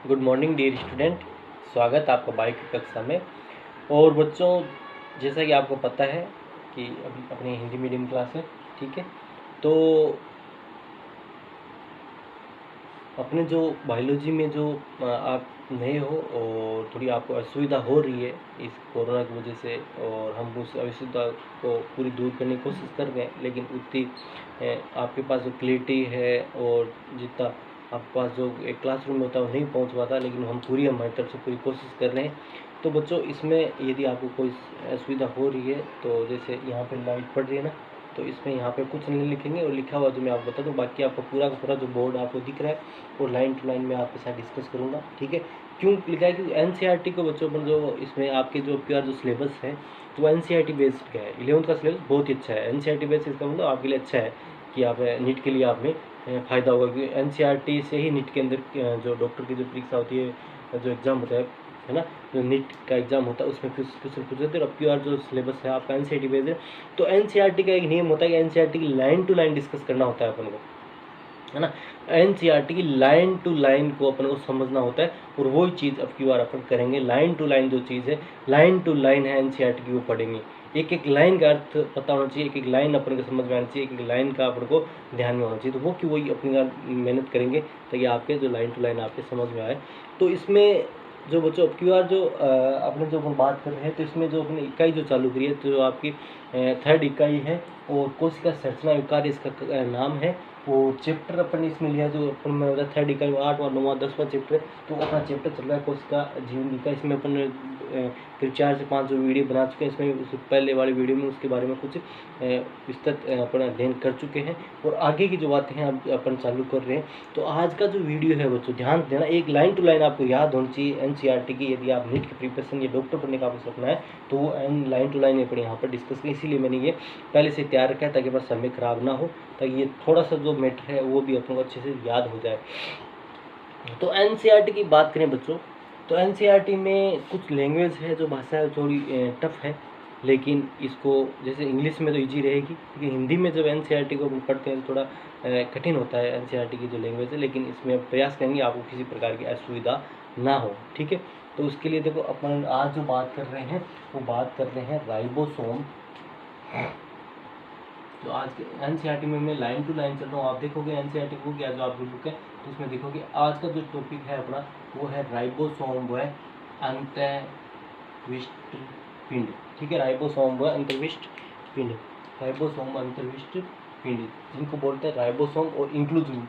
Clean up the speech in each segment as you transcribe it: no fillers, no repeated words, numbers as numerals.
Good morning dear student, स्वागत आपका bio की कक्षा में। और बच्चों, जैसा कि आपको पता है कि अभी अपनी हिंदी मीडियम क्लास है, ठीक है। तो अपने जो बायोलॉजी में जो आप नए हो और थोड़ी आपको असुविधा हो रही है इस कोरोना की वजह से, और हम उस असुविधा को पूरी दूर करने की कोशिश कर रहे हैं, लेकिन उतनी आपके पास जो क्लियरिटी है और जितना आपके पास जो एक क्लासरूम में होता है वो नहीं पहुंच पाता, लेकिन हम पूरी हमारी तरफ से पूरी कोशिश कर रहे हैं। तो बच्चों, इसमें यदि आपको कोई असुविधा हो रही है तो जैसे यहाँ पे लाइट पड़ रही है ना, तो इसमें यहाँ पे कुछ नहीं लिखेंगे और लिखा हुआ जो मैं आपको बता दूँ, बाकी आपको पूरा का पूरा जो बोर्ड आपको दिख रहा है और लाइन टू लाइन में आपके साथ डिस्कस करूँगा, ठीक है। क्यों लिखा है? क्योंकि एनसीईआरटी को बच्चों पर जो इसमें आपके जो प्योर जो सिलेबस है तो एनसीईआरटी बेस्ड का है। 11th का सिलेबस बहुत ही अच्छा है। एनसीईआरटी बेस्ड इसका मतलब आपके लिए अच्छा है कि आप नीट के लिए आप में फ़ायदा होगा, क्योंकि एनसीईआरटी से ही नीट के अंदर जो डॉक्टर की जो परीक्षा होती है, जो एग्ज़ाम होता है ना, जो नीट का एग्ज़ाम होता है उसमें क्वेश्चन पूछ लेते हैं। और प्योर जो सिलेबस है आपका एनसीईआरटी बेस्ड है। तो एनसीईआरटी का एक नियम होता है कि एनसीईआरटी की लाइन टू लाइन डिस्कस करना होता है अपन को, है ना। एनसीईआरटी की लाइन टू लाइन को अपन को समझना होता है, और वही चीज़ अब की बार अपन करेंगे। लाइन टू लाइन जो चीज़ है, लाइन टू लाइन है एनसीईआरटी की, वो पढ़ेंगे। एक एक लाइन का अर्थ पता होना चाहिए, एक एक लाइन अपन को समझ में आना चाहिए, एक एक लाइन का अपन को ध्यान में होना चाहिए। तो वो कि वही अपनी मेहनत करेंगे ताकि आपके जो लाइन टू लाइन आपके समझ में आए। तो इसमें जो बच्चों अब की बार जो अपने जो अपन बात कर रहे हैं, तो इसमें जो अपनी इकाई जो चालू करी है, तो जो आपकी 3rd इकाई है और कोशिका संरचना विकार इसका नाम है। और चैप्टर अपन इसमें लिया जो अपन में होता है 3rd इकाई में 8वां 9वां 10वां चैप्टर। तो अपना चैप्टर चल रहा है कोशिका जीवन का। इसमें अपन करीब 4 से 5 जो वीडियो बना चुके हैं। इसमें उससे पहले वाली वीडियो में उसके बारे में कुछ विस्तृत अपन अध्ययन कर चुके हैं, और आगे की जो बातें हैं अब अपन चालू कर रहे हैं। तो आज का जो वीडियो है बच्चों, ध्यान देना, एक लाइन टू लाइन आपको याद होनी चाहिए एनसीईआरटी की। यदि आप नीट की प्रिपरेशन या डॉक्टर बनने का आपको सपना है तो वो लाइन टू लाइन अपन यहाँ पर डिस्कस करें। इसीलिए मैंने ये पहले से तैयार रखा है ताकि बस समय खराब ना हो, ताकि ये थोड़ा सा जो मैटर है वो भी अपन को अच्छे से याद हो जाए। तो एनसीईआरटी की बात करें बच्चों, तो एनसीईआरटी में कुछ लैंग्वेज है जो भाषा है थोड़ी टफ है, लेकिन इसको जैसे इंग्लिश में तो इजी रहेगी, लेकिन हिंदी में जब एनसीईआरटी को पढ़ते हैं तो थोड़ा कठिन होता है एनसीईआरटी की जो लैंग्वेज है। लेकिन इसमें प्रयास करेंगे आपको किसी प्रकार की असुविधा ना हो, ठीक है। तो उसके लिए देखो, अपन आज जो बात कर रहे हैं वो बात कर रहे हैं राइबोसोम। तो आज के एनसीईआरटी में मैं लाइन टू लाइन चल रहा हूँ। आप देखोगे एनसीईआरटी को क्या जो आपकी बुक है तो उसमें देखोगे आज का जो टॉपिक है अपना वो है राइबोसोम, वो है अंतर्विष्ट पिंड, ठीक है। राइबोसोम वो है अंतर्विष्ट पिंड, राइबोसोम अंतर्विष्ट पिंड, जिनको बोलते हैं राइबोसोम और इंक्लूजिव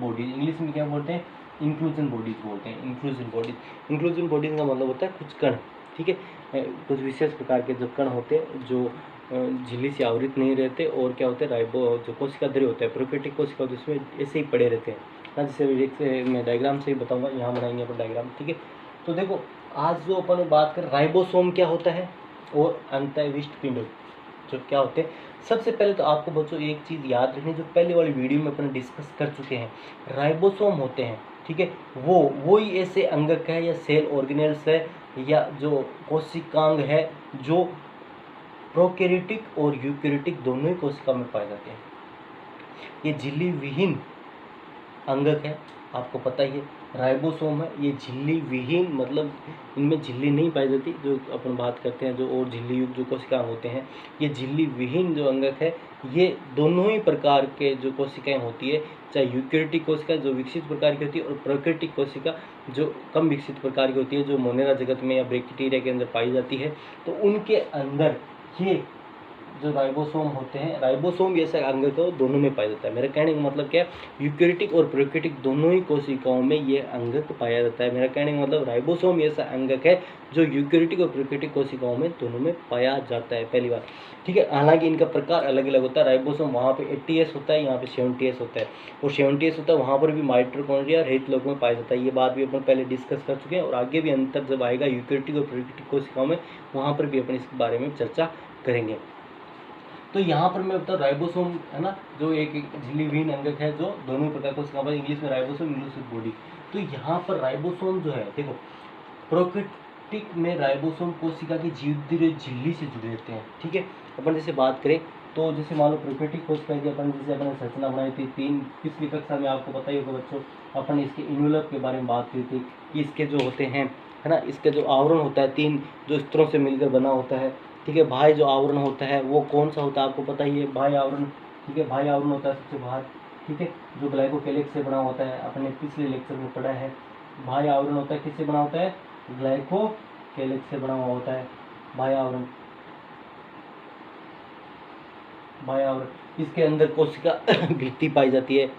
बॉडीज। इंग्लिश में क्या बोलते हैं? इंक्लूजन बॉडीज बोलते हैं। इंक्लूजन बॉडीज, इंक्लूजन बॉडीज का मतलब होता है कुछ कण, ठीक है। कुछ विशेष प्रकार के जो कण होते हैं जो झिल्ली से आवृत नहीं रहते, और क्या होते हैं, राइबो जो कोशिका द्रव्य होता है, प्रोकैरियोटिक कोशिका होती है, उसमें ऐसे ही पड़े रहते हैं ना। जैसे मैं डायग्राम से ही बताऊंगा, यहाँ बनाएंगे अपन डायग्राम, ठीक है। तो देखो, आज जो अपन बात कर राइबोसोम क्या होता है और अंतर्विष्ट पिंड जो क्या होते हैं। सबसे पहले तो आपको बच्चों एक चीज़ याद रखनी, जो पहले वाली वीडियो में अपन डिस्कस कर चुके हैं। राइबोसोम होते हैं, ठीक है, वही ऐसे अंगक है या सेल ऑर्गेनेल्स है या जो कोशिकांग है जो प्रोकैरियोटिक और यूकैरियोटिक दोनों ही कोशिका में पाए जाते हैं। ये झिल्ली विहीन अंगक है, आपको पता ही है। राइबोसोम है, ये झिल्ली विहीन, मतलब इनमें झिल्ली नहीं पाई जाती, जो अपन बात करते हैं जो और झिल्ली युक्त जो कोशिकाएं होते हैं। ये झिल्ली विहीन जो अंगक है, ये दोनों ही प्रकार के जो कोशिकाएं होती है, चाहे यूकैरियोटिक कोशिका जो विकसित प्रकार की होती है और प्रोकैरियोटिक कोशिका जो कम विकसित प्रकार की होती है, जो मोनेरा जगत में या बैक्टीरिया के अंदर पाई जाती है। तो उनके अंदर ये जो राइबोसोम होते हैं, राइबोसोम जैसा अंगक है, दोनों में पाया जाता है। मेरा कहने का मतलब क्या है, यूकैरियोटिक और प्रोकैरियोटिक दोनों ही कोशिकाओं में ये अंगक पाया जाता है। मेरा कहने का मतलब राइबोसोम ऐसा अंगक है जो यूकैरियोटिक और प्रोकैरियोटिक कोशिकाओं में दोनों में पाया जाता है, पहली बार, ठीक है। हालांकि इनका प्रकार अलग अलग होता है। राइबोसोम वहाँ पे 80S होता है, यहाँ पे 70S होता है, और 70S होता है वहाँ पर भी माइटोकॉन्ड्रिया रहित लोगों में पाया जाता है। ये बात भी अपन पहले डिस्कस कर चुके हैं, और आगे भी अंतर जब आएगा यूकैरियोटिक और प्रोकैरियोटिक कोशिकाओं में, वहाँ पर भी अपन इसके बारे में चर्चा करेंगे। तो यहाँ पर मैं बताऊँ राइबोसोम है ना, जो एक झिल्ली विहीन अंगक है जो दोनों प्रकार को सिखा, इंग्लिश में राइबोसोम, इंग्लिश में बॉडी। तो यहाँ पर राइबोसोम जो है, देखो, प्रोकैरियोटिक में राइबोसोम कोशिका की जीव झिल्ली से जुड़े रहते हैं, ठीक है। अपन जैसे बात करें तो जैसे मान लो प्रोकैरियोटिक कोशिका की अपन जैसे अपने संरचना बनाई थी तीन, पिछली कक्षा में आपको पता ही होगा बच्चों, अपन इसके इन्वेलप के बारे में बात की थी कि इसके जो होते हैं, है ना, इसके जो आवरण होता है तीन जो स्तरों से मिलकर बना होता है, ठीक है। बाह्य जो आवरण होता है वो कौन सा होता है आपको पता ही है, बाह्य आवरण, ठीक है। बाह्य आवरण होता है सबसे बाहर, ठीक है, जो ग्लाइकोकेलिक्स से बना होता है, अपने पिछले लेक्चर में पढ़ा है। बाह्य आवरण होता है किससे बना होता है, ग्लाइकोकेलिक्स से बना हुआ होता है बाह्य आवरण। बाह्य आवरण, इसके अंदर कोशिका भित्ति पाई जाती है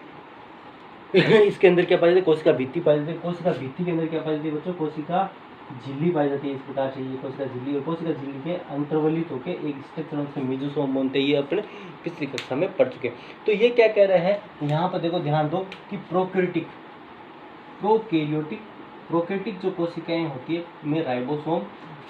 इसके अंदर क्या पाई जाती है, कोशिका भित्ति पाई जाती है। कोशिका भित्ति के अंदर क्या पाई जाती है बच्चों, कोशिका झिल्ली पाई जाती है। इस प्रकार से ये कोशिका झिल्ली, और कोशिका झिल्ली के अंतर्वलित होकर एक स्ट्रक्चर से मेसोसोम बनते हैं, ये अपने पिछली कक्षा में पढ़ चुके। तो ये क्या कह रहे हैं यहाँ पर, देखो ध्यान दो कि प्रोकैरियोटिक जो कोशिकाएं होती है में राइबोसोम,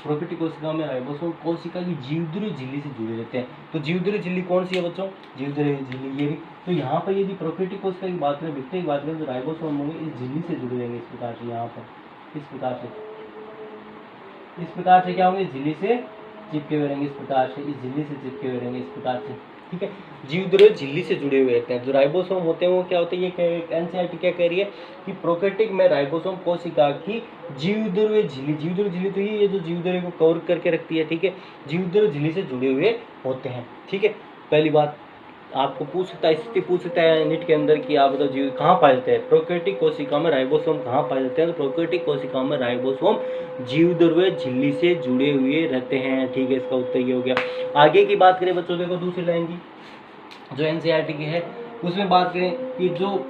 प्रोकैरियोटिक कोशिकाओं में राइबोसोम कोशिका की जीवधुरी झिल्ली से जुड़े रहते हैं। तो जीवधुरी झिल्ली कौन सी है बच्चों, जीवधुरी झिल्ली ये भी। तो यहाँ पर यदि प्रोकैरियोटिक कोशिका की बात करें, भित्ति की बात करें, तो राइबोसोम होंगे इस झिल्ली से जुड़े रहेंगे। इस प्रकार से यहाँ पर इस प्रकार से क्या होंगे, झिल्ली से चिपके हुए रहेंगे। इस प्रकार से इस झिल्ली से चिपके हुए रहेंगे, इस प्रकार से, ठीक है। जीवधुरी झिल्ली से जुड़े हुए रहते हैं। जो राइबोसोम होते हैं वो क्या होते हैं, ये एनसीईआरटी क्या कह रही है कि प्रोकैरियोटिक में राइबोसोम कोशिका की जीवधुरी झिल्ली तो ये जो जीवधुरी को कवर करके रखती है, ठीक है, जीवधुरी झिल्ली से जुड़े हुए होते हैं, ठीक है। पहली बात आपको पूछ सकता है, स्थिति पूछ सकता है नीट के अंदर कि आप बताओ जीव कहाँ पाए जाते हैं, प्रोकैरियोटिक कोशिका में राइबोसोम कहाँ पाए जाते हैं। तो प्रोकैरियोटिक कोशिका में राइबोसोम जीवधुरी झिल्ली से जुड़े हुए रहते हैं, ठीक है। इसका उत्तर ये हो गया। आगे की बात करें बच्चों, देखो दूसरी लाइन की जो एनसीईआरटी की है उसमें बात करें कि जो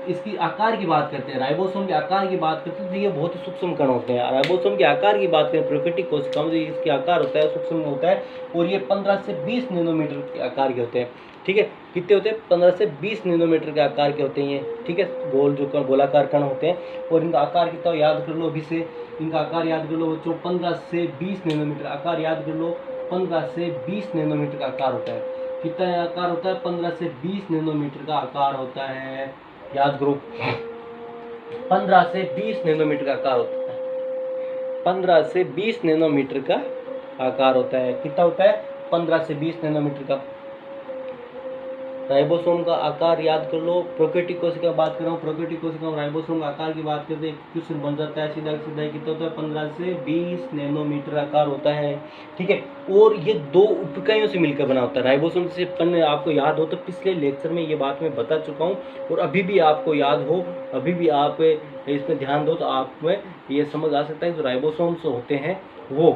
इसकी आकार की बात करते हैं, राइबोसोम के आकार की बात करते हैं, तो ये बहुत ही सूक्ष्म कण होते हैं। राइबोसोम के आकार की बात करें प्रोकैरियोटिक कोशिका में, तो इसका आकार होता है सूक्ष्म होता है, और ये 15 से 20 नैनोमीटर के आकार के होते हैं, ठीक है। कितने होते हैं, 15 से 20 नैनोमीटर के आकार के होते हैं ये, ठीक है। जो गोलाकार कण होते हैं, और इनका आकार कितना याद कर लो अभी से, इनका आकार याद कर लो बच्चों, 15 से 20 नैनोमीटर आकार याद कर लो। 15 से 20 नैनोमीटर का आकार होता है। कितना आकार होता है, 15 से 20 नैनोमीटर का आकार होता है, याद करो। 15 से 20 नैनोमीटर का आकार होता है, 15 से 20 नैनोमीटर का आकार होता है। कितना होता है, 15 से 20 नैनोमीटर का। राइबोसोम का आकार याद कर लो। प्रोकैरियोटिक कोशिका की बात कर रहा हूँ, प्रोकैरियोटिक कोशिका में राइबोसोम का आकार की बात करते हैं, क्वेश्चन बन जाता है सीधा सीधा, कितना होता है, 15 से 20 नैनोमीटर आकार होता है, ठीक है। और ये दो उपइकाइयों से मिलकर बना होता है राइबोसोम। से आपको याद हो तो पिछले लेक्चर में ये बात मैं बता चुका हूँ, और अभी भी आपको याद हो, अभी भी आप इसमें ध्यान दो तो आप में ये समझ आ सकता है। जो राइबोसोम्स होते हैं वो,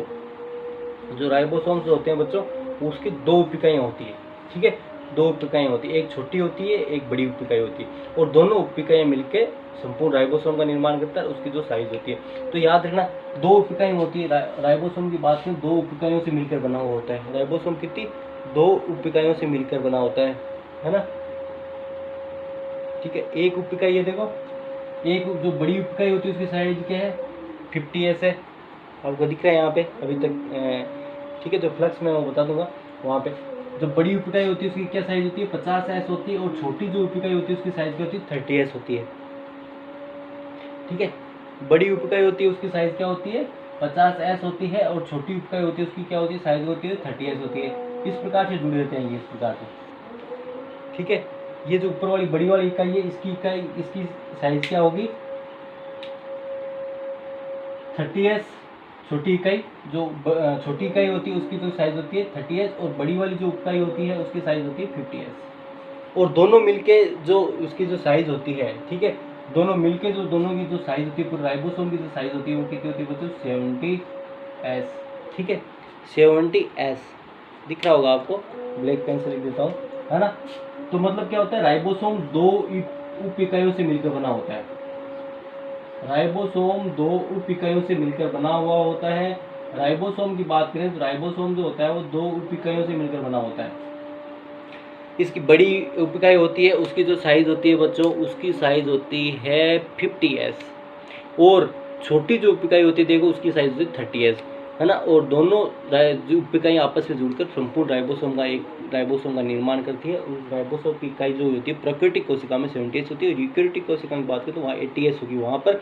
जो राइबोसोम्स होते हैं बच्चों, उसकी दो उपइकाइयाँ होती है, ठीक है। दो उपइकाइयाँ होती है, एक छोटी होती है, एक बड़ी उपइकाई होती है, और दोनों उपइकाइयाँ मिलकर संपूर्ण राइबोसोम का निर्माण करता है, उसकी जो साइज होती है। तो याद रखना, दो उपइकाई होती है। राइबोसोम की बात करें, दो उपइकाइयों से मिलकर बना हुआ होता है। राइबोसोम कितनी, दो उपइकाइयों से मिलकर बना होता है ना, ठीक है। एक उपइकाई है, देखो एक जो बड़ी उपइकाई होती है उसकी साइज क्या है, 50s है, आपको दिख रहा है यहाँ पे अभी तक, ठीक है। तो फ्लक्स में मैं बता दूंगा वहाँ पे। जो बड़ी उपइकाई होती है उसकी क्या साइज होती है, 50s होती है, और छोटी जो उपइकाई होती है उसकी साइज क्या होती है, 30s होती है, ठीक है। बड़ी उपइकाई होती है उसकी साइज क्या होती है, 50s होती है, और छोटी उपइकाई होती है उसकी क्या होती है, साइज होती है 30s होती है। इस प्रकार से जुड़े रहते हैं ये, इस प्रकार से, ठीक है। ये जो ऊपर वाली बड़ी वाली इकाई है, इसकी साइज क्या होगी, 30s। छोटी इकाई जो छोटी इकाई होती है उसकी तो साइज होती है 30s, और बड़ी वाली जो इकाई होती है उसकी साइज होती है 50s। और दोनों मिलके जो उसकी जो साइज होती है, ठीक है, दोनों मिलके जो दोनों की जो साइज होती है, पूरे राइबोसोम की जो साइज होती है वो कितनी होती है बच्चों, 70s, ठीक है। 70s दिख रहा होगा आपको, ब्लैक पेन से लिख देता हूँ, है ना। तो मतलब क्या होता है, राइबोसोम दो उप इकाइयों से मिलकर बना होता है। राइबोसोम दो उप इकाइयों से मिलकर बना हुआ होता है। राइबोसोम की बात करें तो राइबोसोम जो होता है वो दो उप इकाइयों से मिलकर बना होता है। इसकी बड़ी उप इकाई होती है, उसकी जो साइज होती है बच्चों, उसकी साइज होती है 50s, और छोटी जो उप इकाई होती है देखो उसकी साइज होती है 30s, है ना। और दोनों उप इकाई आपस में जुड़कर संपूर्ण राइबोसोम का निर्माण करती है। उस राइबोसोम की इकाई जो होती है प्रोकैरियोटिक कोशिका में 70s होती है, और यूकेरियोटिक कोशिका की बात करें तो वहाँ 80s होगी। वहाँ पर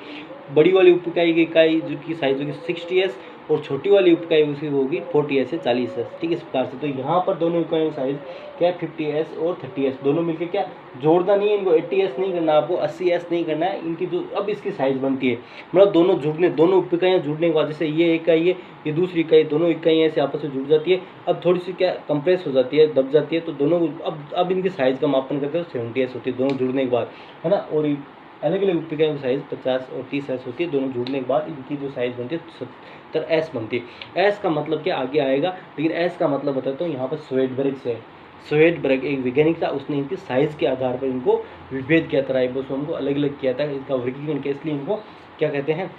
बड़ी वाली उप इकाई की जो की साइज होगी 60s, और छोटी वाली इकाई उसकी होगी 40s से 40s, ठीक है, इस प्रकार से। तो यहाँ पर दोनों इकाइयों का साइज क्या है, 50s और 30s, दोनों मिलकर क्या जोड़ना नहीं है इनको, 80s नहीं करना आपको, 80s नहीं करना है, इनकी जो अब इसकी साइज बनती है, मतलब दोनों जुड़ने, दोनों इकाइयाँ जुड़ने के बाद, जैसे ये इकाई है, ये दूसरी इकाई, दोनों इकाइयाँ ऐसे आपस में जुड़ जाती है, अब थोड़ी सी क्या कंप्रेस हो जाती है, दब जाती है, तो दोनों अब इनकी साइज का मापन करते हैं, 70s होती है दोनों जुड़ने के बाद, है ना। और अलग अलग इकाइयों की साइज 50 और 30s होती है, दोनों जुड़ने के बाद इनकी जो साइज बनती है 70s बनती है। एस का मतलब क्या आगे आएगा, लेकिन एस का मतलब बताता हूँ यहाँ पर स्वेडबर्ग से। स्वेडबर्ग एक वैज्ञानिक था, उसने इनकी साइज के आधार पर इनको विभेद किया था, राइबोसोम को अलग अलग किया था, इसका वर्गीकरण किया, इसलिए इनको क्या कहते हैं,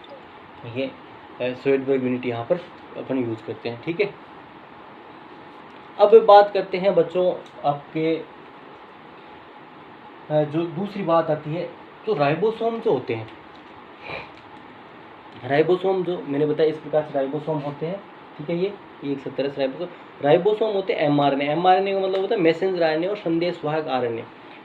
ये स्वेडबर्ग यूनिट यहाँ पर अपन यूज करते हैं, ठीक है। अब बात करते हैं बच्चों आपके जो दूसरी बात आती है, तो राइबोसोम जो होते हैं, राइबोसोम जो मैंने बताया इस प्रकार से राइबोसोम होते हैं, ठीक है। ये एक 70 राइबोसोम होते हैं एमआरएनए। एमआरएनए का मतलब होता है मैसेंजर आरएनए और संदेशवाहक आरएनए,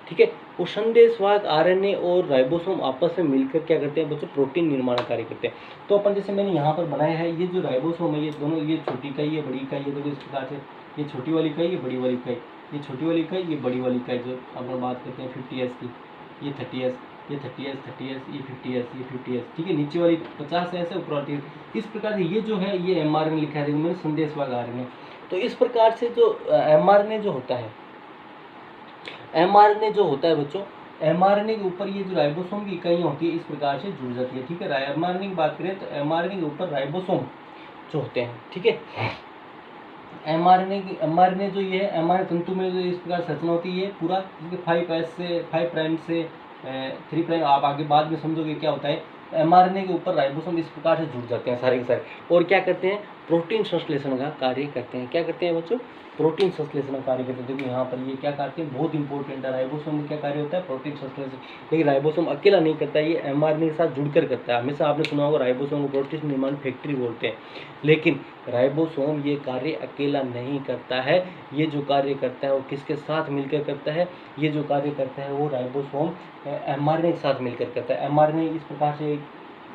ठीक है। वो संदेशवाहक आरएनए और राइबोसोम आपस में मिलकर क्या करते हैं बच्चों, प्रोटीन निर्माण कार्य करते हैं। तो अपन जैसे मैंने यहाँ पर बनाया है, ये जो राइबोसोम है, ये दोनों, ये छोटी इकाई, ये बड़ी इकाई, ये देखो इस प्रकार से, ये छोटी वाली इकाई, ये बड़ी वाली इकाई, ये छोटी वाली इकाई, ये बड़ी वाली इकाई, जो अपन बात करते हैं 50s की, ये 30s, ये 30s, ये 50s, ये 50s, ठीक है। नीचे वाली 50 ऐसे, ऊपर वाली 30। इस प्रकार से ये जो है, ये एमआरएनए लिखा है, देखो मैंने संदेशवाहक आरएनए। तो इस प्रकार से जो एमआरएनए जो होता है, एमआरएनए जो होता है बच्चों, एमआरएनए के ऊपर ये जो राइबोसोम की इकाइयाँ होती है इस प्रकार से जुड़ जाती है, ठीक है। एमआरएनए की बात करें तो एमआरएनए के ऊपर राइबोसोम जो होते हैं, ठीक है। एमआरएनए जो ये है, एमआरएनए तंतु में जो इस प्रकार संरचना होती है पूरा, 5 से 5 प्राइम से 3 प्राइम, आप आगे बाद में समझोगे क्या होता है। एमआरएनए के ऊपर राइबोसोम इस प्रकार से जुड़ जाते हैं सारे के सारे, और क्या करते हैं, प्रोटीन संश्लेषण का कार्य करते हैं। क्या करते हैं बच्चों, प्रोटीन संश्लेषण का कार्य करते हैं। देखो यहाँ पर ये क्या करते हैं, बहुत इंपॉर्टेंट है, राइबोसोम में क्या कार्य होता है, प्रोटीन संश्लेषण। लेकिन राइबोसोम अकेला नहीं करता है, ये एमआरएनए के साथ जुड़कर करता है। हमेशा आपने सुना होगा राइबोसोम को प्रोटीन निर्माण फैक्ट्री बोलते हैं, लेकिन राइबोसोम ये कार्य अकेला नहीं करता है। ये जो कार्य करता है वो किसके साथ मिलकर करता है, ये जो कार्य करता है वो राइबोसोम एमआरएनए के साथ मिलकर करता है। एमआरएनए इस प्रकार से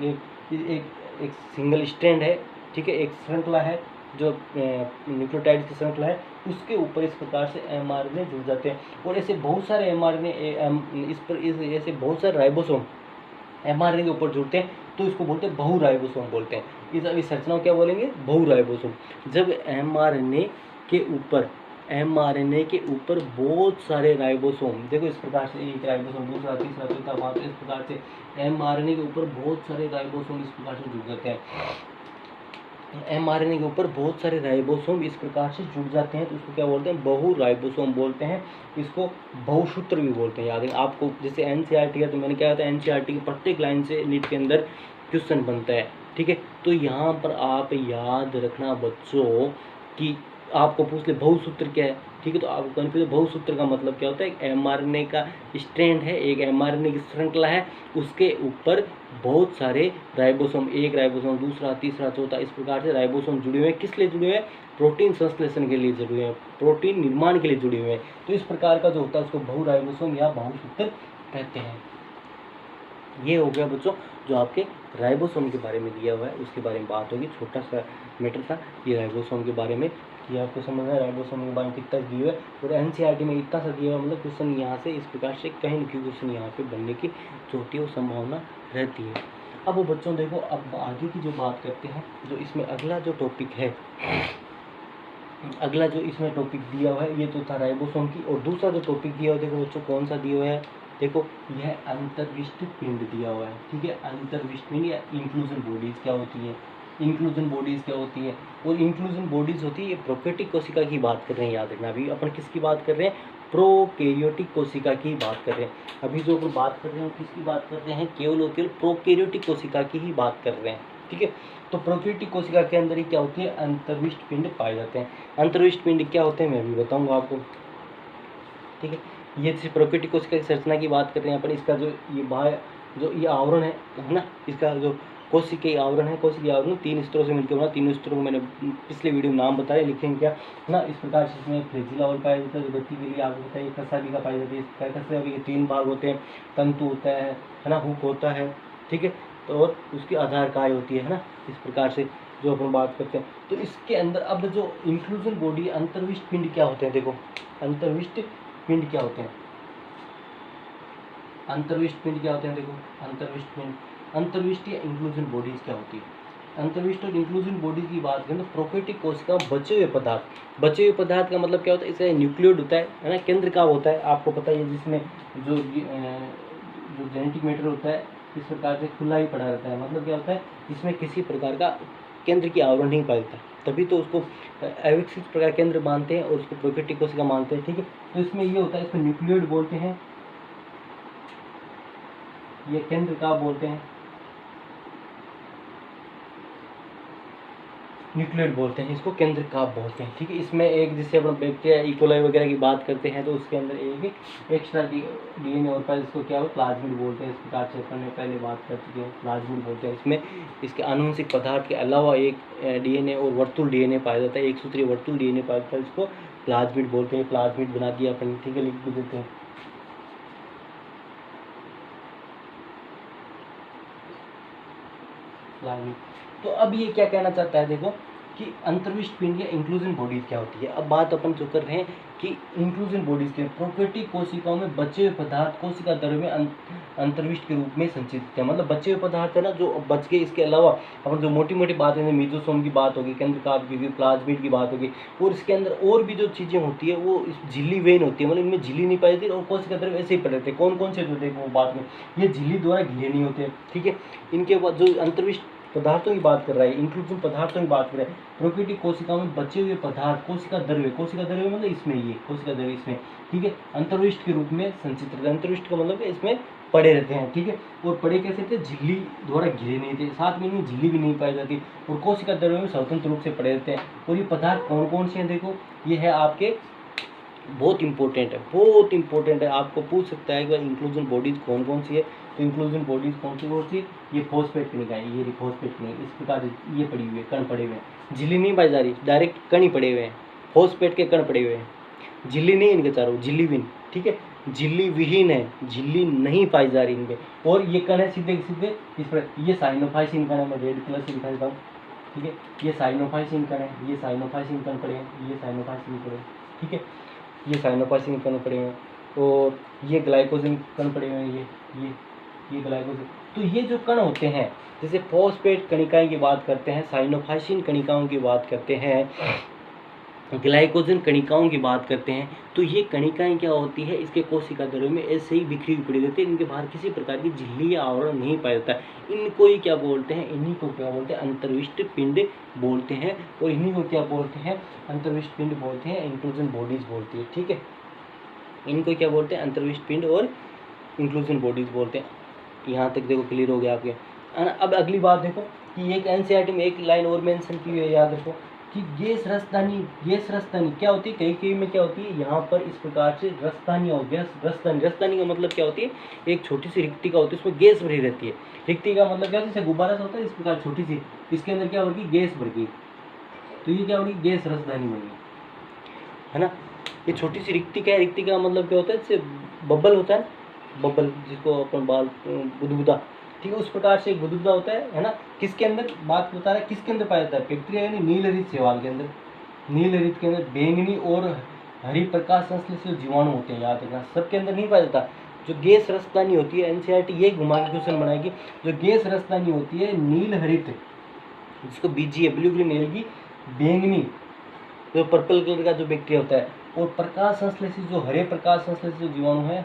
एक सिंगल स्ट्रैंड है, ठीक है, एक श्रृंखला है, जो न्यूक्लियोटाइड की श्रृंखला है, उसके ऊपर इस प्रकार से एमआरएनए जुड़ जाते हैं। और ऐसे बहुत सारे एमआरएनए ऐसे बहुत सारे राइबोसोम एमआरएनए के ऊपर जुड़ते हैं, तो इसको बोलते हैं बहु राइबोसोम बोलते हैं। इस संरचना को क्या बोलेंगे, बहु राइबोसोम। जब एमआरएनए के ऊपर बहुत सारे राइबोसोम, देखो इस प्रकार से एक राइबोसोम, दूसरा, तीसरा, चौथा, पांचवा, इस प्रकार से एमआरएनए के ऊपर बहुत सारे राइबोसोम इस प्रकार से जुड़ जाते हैं। एमआरएनए के ऊपर बहुत सारे राइबोसोम इस प्रकार से जुड़ जाते हैं, तो इसको क्या बोलते हैं, बहु राइबोसोम बोलते हैं। इसको बहुसूत्र भी बोलते हैं। याद है आपको, जैसे एनसीईआरटी है, तो मैंने क्या होता है, एनसीईआरटी की प्रत्येक लाइन से नीट के अंदर क्वेश्चन बनता है, ठीक है। तो यहाँ पर आप याद रखना बच्चों कि आपको पूछ ले बहुसूत्र क्या है, ठीक है, तो आपको कन्फ्यूज, बहुसूत्र का मतलब क्या होता है, एक एमआरएनए का स्ट्रैंड है, एक एमआरएनए की श्रृंखला है, उसके ऊपर बहुत सारे राइबोसोम, एक राइबोसोम, दूसरा, तीसरा, चौथा, इस प्रकार से राइबोसोम जुड़े हुए हैं। किस लिए जुड़े हुए हैं, प्रोटीन संश्लेषण के लिए जुड़े हुए हैं, प्रोटीन निर्माण के लिए जुड़े हुए हैं। तो इस प्रकार का जो होता है उसको बहु राइबोसोम या बहुसूत्र कहते हैं। ये हो गया बच्चों जो आपके राइबोसोम के बारे में दिया हुआ है, उसके बारे में बात होगी। छोटा सा मैटर था ये राइबोसोम के बारे में, कि आपको समझ में राइबोसोम के बारे में कितना दिया हुआ है, और एनसीईआरटी में इतना सा दिया हुआ, मतलब क्वेश्चन यहाँ से इस प्रकार से कहीं न कहीं क्वेश्चन यहाँ पे बनने की जो होती है वो संभावना रहती है। अब वो बच्चों देखो, अब आगे की जो बात करते हैं, जो इसमें अगला जो टॉपिक है, अगला जो इसमें टॉपिक दिया हुआ है, ये तो था राइबोसोम की। और दूसरा जो टॉपिक दिया हुआ है, देखो बच्चों कौन सा दिया हुआ है, देखो यह अंतर्विष्ट पिंड दिया हुआ है, ठीक है। अंतर्विष्ट पिंड या इंक्लूजन बॉडीज क्या होती है, इंक्लूजन बॉडीज क्या होती है, और इंक्लूजन बॉडीज होती है, ये प्रोकैरियोटिक कोशिका की बात कर रहे हैं, याद रखना। अभी अपन किसकी बात कर रहे हैं, प्रोकैरियोटिक कोशिका की बात कर रहे हैं। अभी जो अपन बात कर रहे हैं किसकी बात कर रहे हैं, केवल और केवल प्रोकैरियोटिक कोशिका की ही बात कर रहे हैं, ठीक है। तो प्रोकैरियोटिक कोशिका के अंदर ही क्या होती है, अंतर्विष्ट पिंड पाए जाते हैं। अंतर्विष्ट पिंड क्या होते हैं मैं अभी बताऊंगा आपको, ठीक है। ये जैसे प्रोकैरियोटिक कोशिका की संरचना की बात कर रहे हैं अपन, इसका जो ये बाह्य जो ये आवरण है ना, इसका जो कोशिकीय आवरण है, कोशिकीय आवरण 3 स्तरों से मिलकर बना। 3 स्तरों को मैंने पिछले वीडियो में नाम बताया, लिखेंगे क्या ना। इस प्रकार से इसमें फ्लैजिला और पाया जाता है, जो गति के लिए आपको बताइए, कसाबिका पाई जाती है। कसाबिका के 3 भाग होते हैं, तंतु होता है ना, हुक होता है, ठीक है, तो और उसकी आधार काय होती है ना। इस प्रकार से जो अपन बात करते हैं। तो इसके अंदर अब जो इंक्लूजन बॉडी, अंतर्विष्ट पिंड क्या होते हैं, देखो अंतर्विष्ट पिंड क्या होते हैं, अंतर्विष्ट पिंड क्या होते हैं, देखो अंतर्विष्ट पिंड, अंतर्विष्ट या इंक्लूजन बॉडीज क्या होती है। अंतर्विष्ट और इंक्लूजन बॉडीज की बात करें तो प्रोकैरियोटिक कोशिका बचे हुए पदार्थ, बचे हुए पदार्थ का मतलब क्या होता है, इससे न्यूक्लियोइड होता है ना, केंद्र का होता है, आपको पता ही है, जिसमें जो जो जेनेटिक मैटर होता है इस प्रकार से खुला ही पड़ा रहता है, मतलब क्या होता है, इसमें किसी प्रकार का केंद्र की आवरण नहीं पाता, तभी तो उसको अविकसित प्रकार केंद्र मानते हैं और उसको प्रोकैरियोटिक कोशिका मानते हैं, ठीक है। तो इसमें ये होता है, इसको न्यूक्लियोइड बोलते हैं, ये केंद्र का बोलते हैं, न्यूक्लियोइड बोलते हैं, इसको केंद्र का बोलते हैं, ठीक है। इसमें एक जैसे अपन बैक्टीरिया इकोलाई वगैरह की बात करते हैं तो उसके अंदर एक एक्स्ट्रा डीएनए और पर इसको क्या हो, प्लाज्मिड बोलते हैं, इस प्रकार से अपन ने पहले बात कर चुके हैं, प्लाज्मिड बोलते हैं। इसमें इसके आनुवंशिक पदार्थ के अलावा एक डीएनए और वर्तुल डीएनए पाया जाता है, एक सूत्रीय वर्तुल डीएनए पाया जाता है, इसको प्लाज्मिड बोलते हैं। प्लाज्मिड बना दिया अपन, ठीक है, लिख भी देते हैं। तो अब ये क्या कहना चाहता है, देखो कि अंतर्विष्ट पिंड या इंक्लूजन बॉडीज क्या होती है। अब बात अपन जो कर रहे हैं कि इंक्लूजन बॉडीज के प्रोकैरियोटिक कोशिकाओं में बचे हुए पदार्थ कोशिका द्रव्य में अंतर्विष्ट के रूप में संचित है, मतलब बचे हुए पदार्थ है ना जो बच के, इसके अलावा अपन जो मोटी मोटी बातें हैं, मीजोसोम की बात होगी, केंद्रकाभ की, प्लाज्मिड की बात होगी, और इसके अंदर और भी जो चीज़ें होती है वो झिल्ली वेन होती है, मतलब इनमें झिल्ली नहीं पाई जाती और कोशिका द्रव्य ऐसे ही पड़े रहते हैं। कौन कौन से जो देखो वो बात में, ये झिल्ली द्वारा घिरे नहीं होते, ठीक है। इनके बाद जो अंतर्विष्ट पदार्थों की बात कर रहा है, इंक्लूजन पदार्थों की बात कर रहा है, प्रोकैरियोटिक कोशिकाओं में बचे हुए पदार्थ कोशिका द्रव्य मतलब इसमें, ये कोशिका द्रव्य इसमें, ठीक है, अंतर्विष्ट के रूप में संचित रहते हैं। अंतर्विष्ट का मतलब इसमें पड़े रहते हैं, ठीक है। और पड़े कैसे थे, झिल्ली द्वारा घिरे नहीं थे, साथ में इनमें झिल्ली भी नहीं पाई जाती और कोशिका द्रव्य में स्वतंत्र रूप से पड़े रहते हैं। और ये पदार्थ कौन कौन से हैं, देखो ये है आपके, बहुत इंपॉर्टेंट है, बहुत इंपॉर्टेंट है, आपको पूछ सकता है कि इंक्लूजन बॉडीज कौन कौन सी है। तो इंक्लूजन बॉडीज कौन सी, ये फॉस्फेट कणिका है, ये फॉस्फेट कणिका, इस प्रकार ये पड़ी हुई है, कण पड़े हुए हैं, झिल्ली नहीं पाई जा रही, डायरेक्ट कण ही पड़े हुए हैं, फॉस्फेट के कण पड़े हुए हैं, झिल्ली नहीं इनके चारों, झिल्ली विहीन, ठीक है, झिल्ली विहीन है, झिल्ली नहीं पाई जा रही इनके। और ये कण है सीधे सीधे इस पर, ये साइनोफाइसिन कण है, मैं रेड कलर से दिखा देता हूँ, ठीक है, ये साइनोफाइसिन कण है, ये साइनोफाइसिन कण पड़े हैं, ये साइनोफाइसिन पड़े हैं, ठीक है, ये साइनोफाइसिन कण पड़े हुए हैं, और ये ग्लाइकोजन कण पड़े हुए हैं, ये ग्लाइकोजन। तो ये जो कण होते हैं, जैसे फॉस्फेट कणिकाएं की बात करते हैं, साइनोफाइसिन कणिकाओं की बात करते हैं, ग्लाइकोजन कणिकाओं की बात करते हैं, तो ये कणिकाएं क्या होती है, इसके कोशिका द्रव्य में ऐसे ही बिखरी हुई पड़ी रहती है, इनके बाहर किसी प्रकार की झिल्ली या आवरण नहीं पाया जाता है। इनको ही क्या बोलते हैं, इन्हीं को क्या बोलते हैं, अंतर्विष्ट पिंड बोलते हैं। और इन्हीं को क्या बोलते हैं, अंतर्विष्ट पिंड बोलते हैं, इंक्लूजन बॉडीज बोलती है, ठीक है। इनको क्या बोलते हैं, अंतर्विष्ट पिंड और इंक्लूजन बॉडीज बोलते हैं। यहाँ तक देखो क्लियर हो गया आपके। अब अगली बात देखो कि एक एनसीईआरटी में एक लाइन और मेंशन की हुई है, याद रखो कि गैस रसदानी क्या होती है, कई कई में क्या होती है, यहाँ पर इस प्रकार से रसदानी और गैस रसदानी का मतलब क्या होती है, एक छोटी सी रिक्तिका होती है, उसमें गैस भरी रहती है। रिक्तिका मतलब क्या, जैसे गुब्बारा सा होता है इस प्रकार छोटी सी, इसके अंदर क्या होगी, गैस भर गई, तो ये क्या होगी, गैस रसदानी बनी, है ना। ये छोटी सी रिक्तिका है, रिक्तिका का मतलब क्या होता है, जैसे बबल होता है, बबल जिसको अपन बाल बुदबुदा, ठीक है, उस प्रकार से एक बुदबुदा होता है ना। किसके अंदर बात बता रहा है, किसके अंदर पाया जाता है, बैक्टीरिया यानी नीलहरित शैवाल के अंदर, नीलहरित के अंदर बैंगनी और हरी प्रकाश संश्लेषित जीवाणु होते हैं, याद रखना, सबके अंदर नहीं पाया जाता। जो गैस रसदानी होती है, एनसीईआरटी ये घुमा के क्वेश्चन बनाएगी, जो गैस रसदानी होती है नीलहरित, जिसको बीजी है, ब्लू ग्रीन एलगी, बैंगनी जो पर्पल कलर का जो बैक्टीरिया होता है, और प्रकाश संश्लेषित जो हरे प्रकाश संश्लेषित जीवाणु है,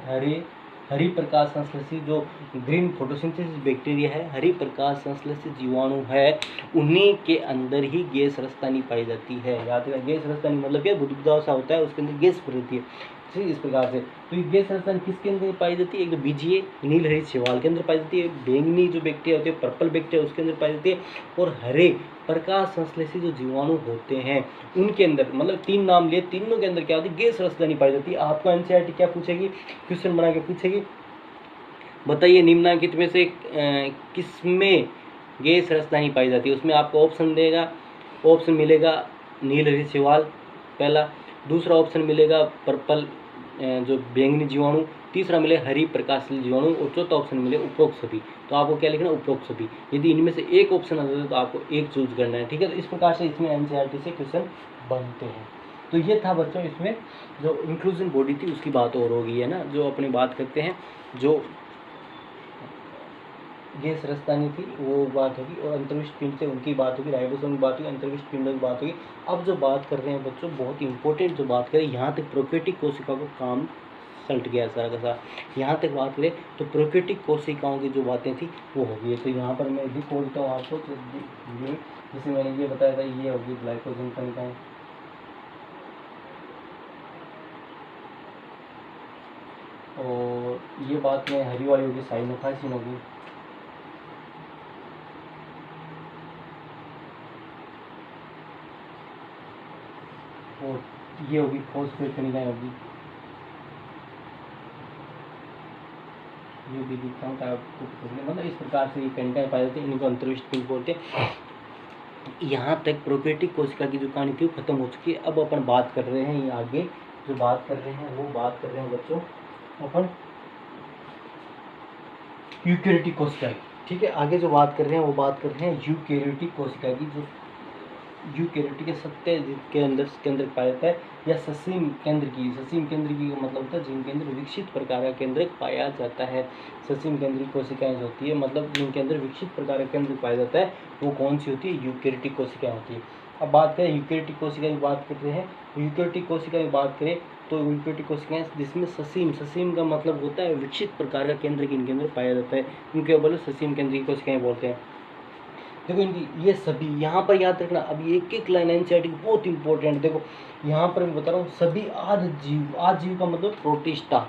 हरी प्रकाश संश्लेषित जो ग्रीन फोटोसिंथेसिस बैक्टीरिया है, हरी प्रकाश संश्लेषित जीवाणु है, उन्हीं के अंदर ही गैस रसदानी पाई जाती है। याद रखना, गैस रसदानी मतलब क्या, बुदबुदा सा होता है, उसके अंदर गैस भरी रहती है, इस प्रकार से। तो ये गैस रसदानी किसके अंदर पाई जाती है, एक तो बीजीए नीलहरित शैवाल के अंदर पाई जाती है, बैंगनी जो बैक्टीरिया होते हैं, पर्पल बैक्टीरिया उसके अंदर पाई जाती है, और हरे प्रकाश संश्लेषित जो जीवाणु होते हैं उनके अंदर, मतलब तीन नाम लिए, तीनों के अंदर क्या होती है, गैस रसदानी पाई जाती है। आपको एनसीईआरटी क्या पूछेगी, क्वेश्चन बना के पूछेगी, बताइए निम्नलिखित में से किसमें गैस रसदानी पाई जाती है। उसमें आपको ऑप्शन देगा, ऑप्शन मिलेगा नीलहरित शैवाल पहला, दूसरा ऑप्शन मिलेगा पर्पल जो बैंगनी जीवाणु, तीसरा मिले हरि प्रकाशशील जीवाणु और चौथा ऑप्शन मिले उपरोक्त सभी। तो आपको क्या लिखना है? उपरोक्त सभी। यदि इनमें से एक ऑप्शन आता है तो आपको एक चूज करना है, ठीक है। तो इस प्रकार से इसमें एनसीईआरटी से क्वेश्चन बनते हैं। तो ये था बच्चों इसमें जो इंक्लूजन बॉडी थी उसकी बात और होगी, है ना। जो अपनी बात करते हैं जो गैस रस्तानी थी वो बात होगी, और अंतर्विष्ट पिंड थे उनकी बात होगी, राइबोसोम की बात होगी, अंतर्विष्ट पिंडों की बात होगी। अब जो बात कर रहे हैं बच्चों बहुत इंपॉर्टेंट जो बात करें, यहाँ तक प्रोकैरियोटिक कोशिका को काम सल्ट गया सारा का सारा। यहाँ तक बात करें तो प्रोकैरियोटिक कोशिकाओं की जो बातें थी वो होगी। तो यहाँ पर मैं भी बोलता हूँ आपको, तो जैसे मैंने ये बताया था ये होगी ग्लाइकोजन कणिकाएं, और ये बात में हरी वाली होगी साइनोफाइसिन होगी, और ये होगी फॉस्फेट कणिकाएं होगी। ये भी दिखता हूँ आपको, मतलब इस प्रकार से ये कणिकाएं पाई जाती हैं, इनको अंतर्विष्ट पिंड बोलते हैं। यहाँ तक प्रोकैरियोटिक कोशिका की जो कहानी थी वो खत्म हो चुकी है। अब अपन बात कर रहे हैं, आगे जो बात कर रहे हैं वो बात कर रहे हैं बच्चों अपन यूकैरियोटिक कोशिका की, ठीक है। आगे जो बात कर रहे हैं वो बात कर रहे हैं यूकैरियोटिक कोशिका की, जो यूकैरियोटिक सत्य के अंदर केंद्र पाया जाता है, या ससीम केंद्र की। ससीम केंद्र की का मतलब होता है जिनके अंदर विकसित प्रकार का केंद्र पाया जाता है। ससीम केंद्र की कोशिकाएं जो होती है मतलब जिनके अंदर विकसित प्रकार का केंद्र पाया जाता है वो कौन सी होती है? यूकैरियोटिक कोशिकाएं होती है। अब बात करें यूकैरियोटिक कोशिका की बात करते हैं। यूकैरियोटिक कोशिका की बात करें तो यूकैरियोटिक कोशिकाएं जिसमें ससीम का मतलब होता है विकसित प्रकार का केंद्र इनके अंदर पाया जाता है, इनके बोले ससीम केंद्र की कोशिकाएं बोलते हैं। देखो इनकी ये सभी यहाँ पर याद रखना, अभी एक एक लाइन एनसीईआरटी बहुत इंपॉर्टेंट। देखो यहाँ पर मैं बता रहा हूँ सभी आजीव का मतलब प्रोटिस्टा,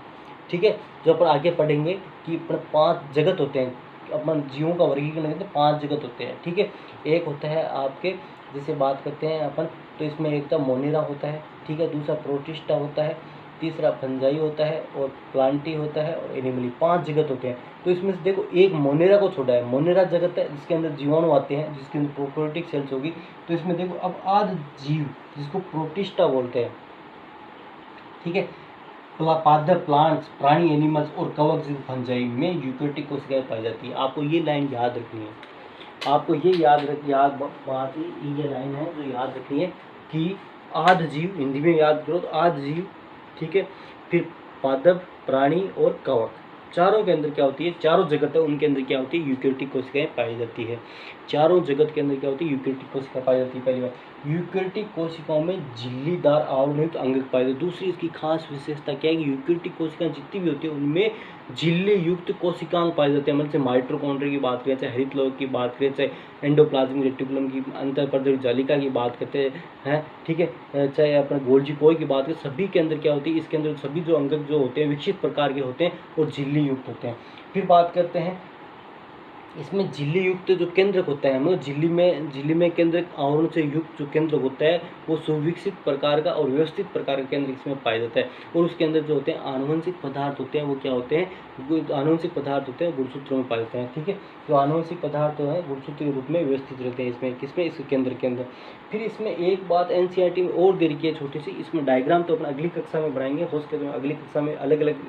ठीक है। जो अपन आगे पढ़ेंगे कि अपन 5 जगत होते हैं, अपन जीवों का वर्गीकरण करते हैं 5 जगत होते हैं, ठीक है। एक होता है आपके जैसे बात करते हैं अपन तो इसमें एक तो मोनेरा होता है, ठीक है। दूसरा प्रोटिस्टा होता है, तीसरा फंजाई होता है, और प्लांटी होता है, और एनिमली। 5 जगत होते हैं। तो इसमें से देखो एक मोनेरा को छोड़ा है, मोनेरा जगत है जिसके अंदर जीवाणु आते हैं, जिसके अंदर प्रोकैरियोटिक सेल्स होगी। तो इसमें देखो अब आद जीव जिसको प्रोटिस्टा बोलते हैं, ठीक है। पादप प्लांट्स, प्राणी एनिमल्स, और कवक जीव फंजाई में यूकैरियोटिक कोशिकाएं पाई जाती है। आपको ये लाइन याद रखनी है, आपको ये बात ये लाइन है जो याद रखनी है कि आद जीव, हिंदी में याद करो तो आद जीव, ठीक है। फिर पादप, प्राणी और कवक, चारों के अंदर क्या होती है? चारों जगत है उनके अंदर क्या होती है? यूकैरियोटिक कोशिकाएं पाई जाती है। चारों जगत के अंदर क्या होती है? यूकैरियोटिक कोशिका पाई जाती है। पहली बात, यूकैरियोटिक कोशिकाओं में झिल्लीदार आवरणयुक्त अंग पाए जाते हैं। दूसरी इसकी खास विशेषता क्या है कि यूकैरियोटिक कोशिकाएं जितनी भी होती है उनमें झिल्ली युक्त कोशिकांग पाए जाते हैं। मतलब से माइटोकॉन्ड्रिया की बात करें, चाहे हरित लोक की बात करें, चाहे एंडोप्लाज्मिक रेटिकुलम की, अंतःपरदीय जालिका की बात करते हैं, ठीक है, चाहे अपने गोल्जी कोई की बात करें, सभी के अंदर क्या होती है? इसके अंदर सभी जो अंग जो होते हैं विकसित प्रकार के होते हैं और झिल्ली युक्त होते हैं। फिर बात करते हैं इसमें झिल्ली युक्त जो केंद्रक होता है, मतलब झिल्ली में केंद्रक आवरण से युक्त जो केंद्रक होता है वो सुविकसित प्रकार का और व्यवस्थित प्रकार का केंद्र इसमें पाया जाता है। और उसके अंदर जो होते हैं आनुवंशिक पदार्थ होते हैं वो क्या होते हैं? आनुवंशिक पदार्थ होते हैं गुणसूत्रों में पाए जाते हैं, ठीक है। जो आनुवंशिक पदार्थ है गुणसूत्र के रूप में व्यवस्थित रहते हैं इसमें, किसमें? इस केंद्र के अंदर। फिर इसमें एक बात एनसीईआरटी में और दे रखी है छोटी सी, इसमें डायग्राम तो अपन अगली कक्षा में बनाएंगे, हो सके तो अगली कक्षा में अलग अलग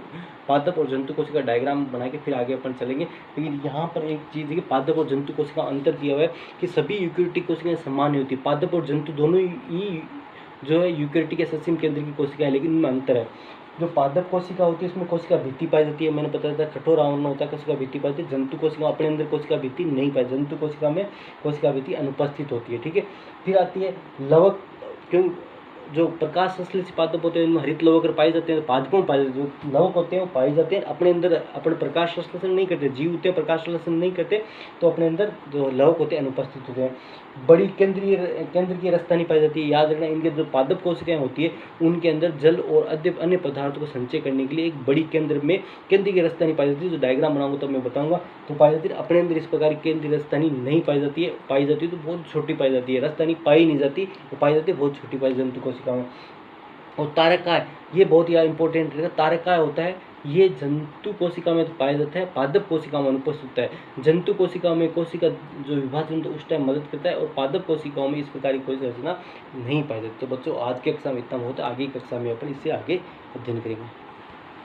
पादप और जंतु कोशिका डायग्राम बना के फिर आगे अपन चलेंगे। लेकिन यहाँ पर एक चीज़ है कि पादप और जंतु कोशिका अंतर दिया हुआ है कि सभी यूकैरियोटिक कोशिकाएं समान नहीं होती। पादप और जंतु दोनों ही जो है यूकैरियोटिक या ससीम केंद्र की कोशिका है, लेकिन इनमें अंतर है। जो पादप कोशिका होती है उसमें कोशिका भित्ति पाई जाती है, मैंने बताया था कठोर आवरण होता है, कोशिका भित्ति पाई जाती है। जंतु कोशिका अपने अंदर कोशिका भित्ति नहीं पाई, जंतु कोशिका में कोशिका भित्ति अनुपस्थित होती है, ठीक है। फिर आती है लवक, क्यों? जो प्रकाश संश्लेषी पादप होते हैं उनमें हरित लवक पाए जाते हैं, पादपों में पाए जाते हैं। जो लवक होते हैं वो पाए जाते हैं अपने अंदर, अपने प्रकाश संश्लेषण नहीं करते, जीव होते हैं प्रकाश संश्लेषण नहीं करते, तो अपने अंदर जो लवक होते हैं अनुपस्थित होते हैं। बड़ी केंद्र की रसदानी पाई जाती है। याद रखना इनके जो पादप कोशिकाएं होती है उनके अंदर जल और अन्य पदार्थों को संचय करने के लिए एक बड़ी केंद्र की रसदानी पाई जाती है। जो डायग्राम बनाऊंगा तो मैं बताऊंगा। तो पाई जाती है अपने अंदर इस प्रकार की केंद्रीय रसदानी नहीं पाई जाती है, पाई जाती है तो बहुत छोटी पाई जाती है। रसदानी पाई नहीं जाती, वो पाई जाती है बहुत छोटी पाई जंतु कोशिका में। और तारकाय, ये बहुत ही इंपॉर्टेंट रहेगा। तारकाय होता है ये जंतु कोशिका में तो पाया जाता है, पादप कोशिका में अनुपस्थित होता है। जंतु कोशिका में कोशिका जो विभाजन तो उस टाइम मदद करता है, और पादप कोशिकाओं में इस प्रकार की कोई संरचना नहीं पाई जाती। तो बच्चों आज की कक्षा में इतना बहुत है, आगे की कक्षा में अपन इससे आगे अध्ययन करेंगे।